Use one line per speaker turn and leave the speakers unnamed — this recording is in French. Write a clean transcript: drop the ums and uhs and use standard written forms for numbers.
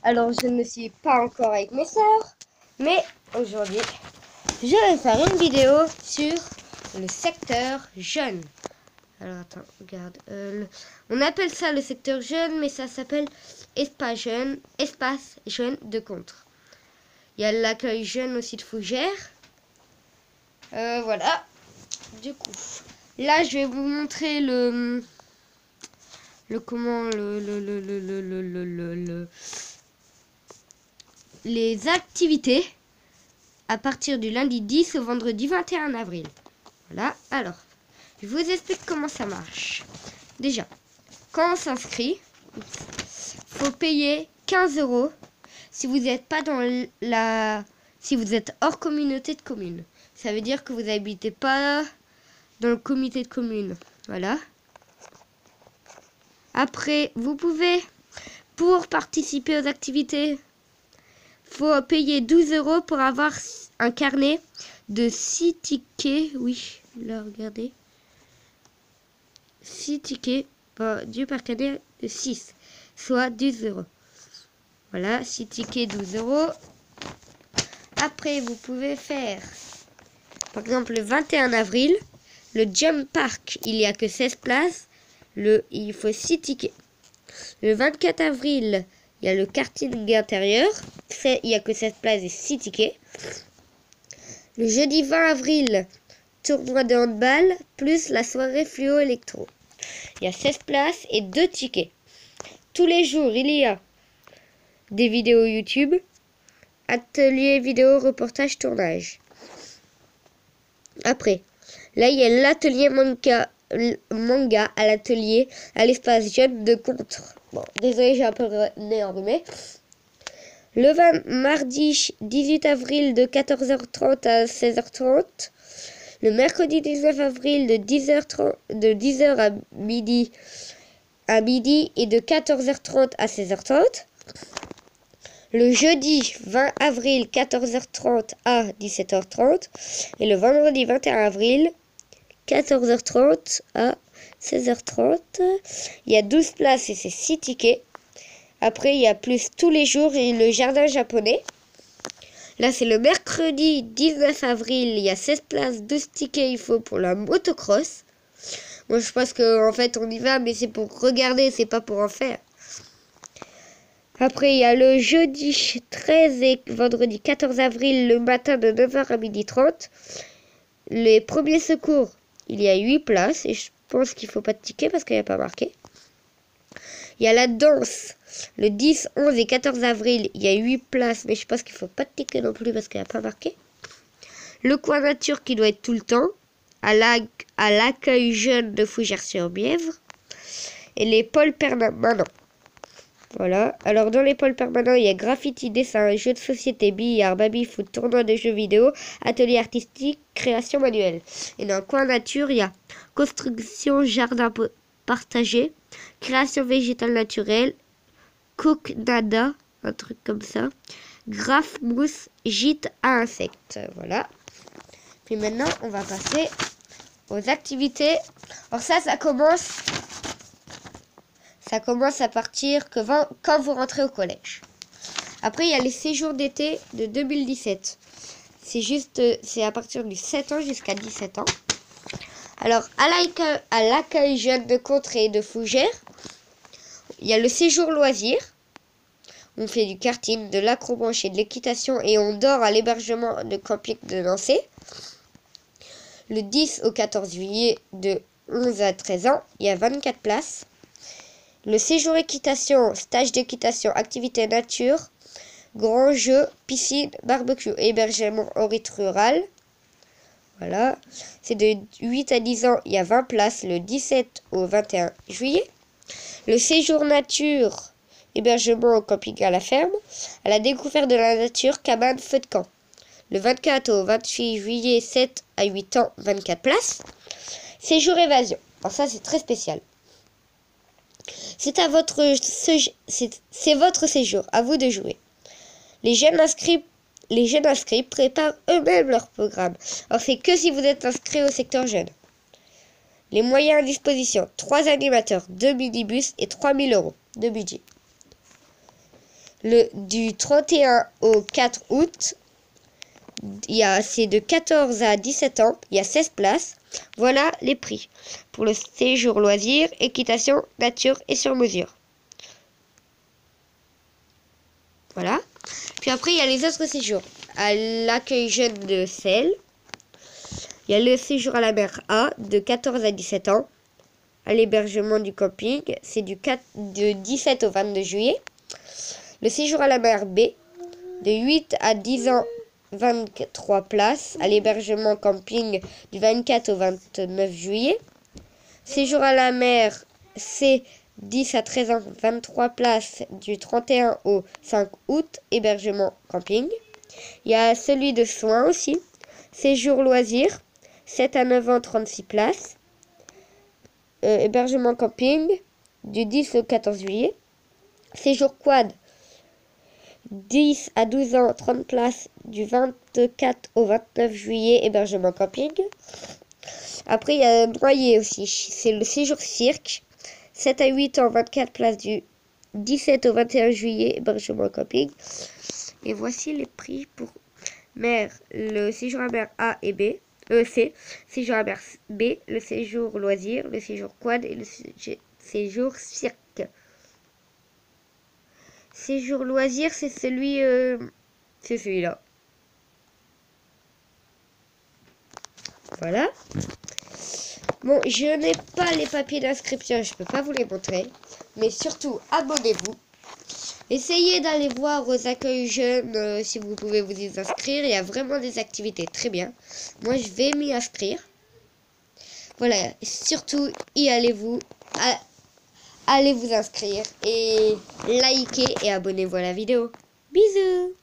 Alors je ne suis pas encore avec mes sœurs, mais aujourd'hui je vais faire une vidéo sur le secteur jeune. Alors attends, regarde, on appelle ça le secteur jeune, mais ça s'appelle espace jeune de Contres. Il y a l'accueil jeune aussi de Fougères. Voilà. Du coup, là je vais vous montrer les activités à partir du lundi 10 au vendredi 21 avril. Voilà, alors, je vous explique comment ça marche. Déjà, quand on s'inscrit, faut payer 15 € si vous n'êtes pas dans si vous êtes hors communauté de communes. Ça veut dire que vous n'habitez pas dans le comité de communes. Voilà. Après, vous pouvez, pour participer aux activités, faut payer 12 € pour avoir un carnet de 6 tickets. Oui, là, regardez. 6 tickets dû par carnet de 6, soit 12 €. Voilà, 6 tickets, 12 €. Après, vous pouvez faire, par exemple, le 21 avril, le Jump Park, il n'y a que 16 places. Il faut 6 tickets. Le 24 avril, il y a le karting intérieur. Il n'y a que 16 places et 6 tickets. Le jeudi 20 avril, tournoi de handball, plus la soirée fluo électro. Il y a 16 places et 2 tickets. Tous les jours, il y a des vidéos YouTube, atelier vidéo, reportage, tournage. Après, là, il y a l'atelier manga à l'atelier à l'espace jeune de Contres. Bon, désolé, j'ai un peu nez enrhumé. Le mardi 18 avril de 14h30 à 16h30. Le mercredi 19 avril de 10h à midi et de 14h30 à 16h30. Le jeudi 20 avril 14h30 à 17h30. Et le vendredi 21 avril 14h30 à 16h30. Il y a 12 places et c'est 6 tickets. Après, il y a plus tous les jours et le jardin japonais. Là, c'est le mercredi 19 avril. Il y a 16 places, 12 tickets. Il faut pour la motocross. Moi, je pense qu'en fait, on y va, mais c'est pour regarder, c'est pas pour en faire. Après, il y a le jeudi 13 et vendredi 14 avril, le matin de 9h à 12h30. Les premiers secours, il y a 8 places. Et je pense qu'il ne faut pas de ticket parce qu'il n'y a pas marqué. Il y a la danse. Le 10, 11 et 14 avril, il y a 8 places, mais je pense qu'il ne faut pas de ticket non plus parce qu'il n'y a pas marqué. Le coin nature qui doit être tout le temps, à l'accueil jeune de Fougères-sur-Bièvre. Et les pôles permanents. Voilà. Alors, dans les pôles permanents, il y a graffiti, dessin, jeux de société, billard, baby-foot, tournoi de jeux vidéo, atelier artistique, création manuelle. Et dans le coin nature, il y a construction, jardin partagé, création végétale naturelle, cooknada, un truc comme ça, graphe mousse, gîte à insectes. Voilà. Puis maintenant, on va passer aux activités. Alors ça commence à partir quand vous rentrez au collège. Après, il y a les séjours d'été de 2017. C'est à partir du 7 ans jusqu'à 17 ans. Alors, à l'accueil jeune de Contres et de Fougères, il y a le séjour loisirs. On fait du karting, de l'acrobranche et de l'équitation et on dort à l'hébergement de camping de Nancy. Le 10 au 14 juillet de 11 à 13 ans, il y a 24 places. Le séjour équitation, stage d'équitation, activité nature, grand jeu, piscine, barbecue, hébergement au rite rural. Voilà. C'est de 8 à 10 ans, il y a 20 places le 17 au 21 juillet. Le séjour nature, hébergement au camping à la ferme, à la découverte de la nature, cabane, feu de camp. Le 24 au 28 juillet, 7 à 8 ans, 24 places. Séjour évasion. Alors ça, c'est très spécial. C'est votre séjour, à vous de jouer. Les jeunes inscrits préparent eux-mêmes leur programme. Alors c'est que si vous êtes inscrit au secteur jeune. Les moyens à disposition, 3 animateurs, 2 minibus et 3 000 € de budget. Du 31 au 4 août, c'est de 14 à 17 ans. Il y a 16 places. Voilà les prix. Pour le séjour loisirs, équitation, nature et sur mesure. Voilà. Puis après, il y a les autres séjours. À l'accueil jeune de Celle. Il y a le séjour à la mer A de 14 à 17 ans. À l'hébergement du camping, c'est de 17 au 22 juillet. Le séjour à la mer B, de 8 à 10 ans, 23 places. À l'hébergement camping, du 24 au 29 juillet. Séjour à la mer C, 10 à 13 ans, 23 places. Du 31 au 5 août, hébergement camping. Il y a celui de soins aussi. Séjour loisirs, 7 à 9 ans, 36 places. Hébergement camping, du 10 au 14 juillet. Séjour quad, 10 à 12 ans, 30 places, du 24 au 29 juillet, hébergement camping. Après, il y a Noyer aussi, c'est le séjour cirque, 7 à 8 ans, 24 places, du 17 au 21 juillet, hébergement camping. Et voici les prix pour mer, le séjour à mer A et B. C, séjour à mer B, le séjour loisir, le séjour quad et le séjour cirque. Séjour loisir, c'est celui-là. Voilà. Bon, je n'ai pas les papiers d'inscription, je peux pas vous les montrer. Mais surtout, abonnez-vous. Essayez d'aller voir aux accueils jeunes si vous pouvez vous y inscrire. Il y a vraiment des activités très bien. Moi, je vais m'y inscrire. Voilà, surtout, allez vous inscrire et likez et abonnez-vous à la vidéo. Bisous!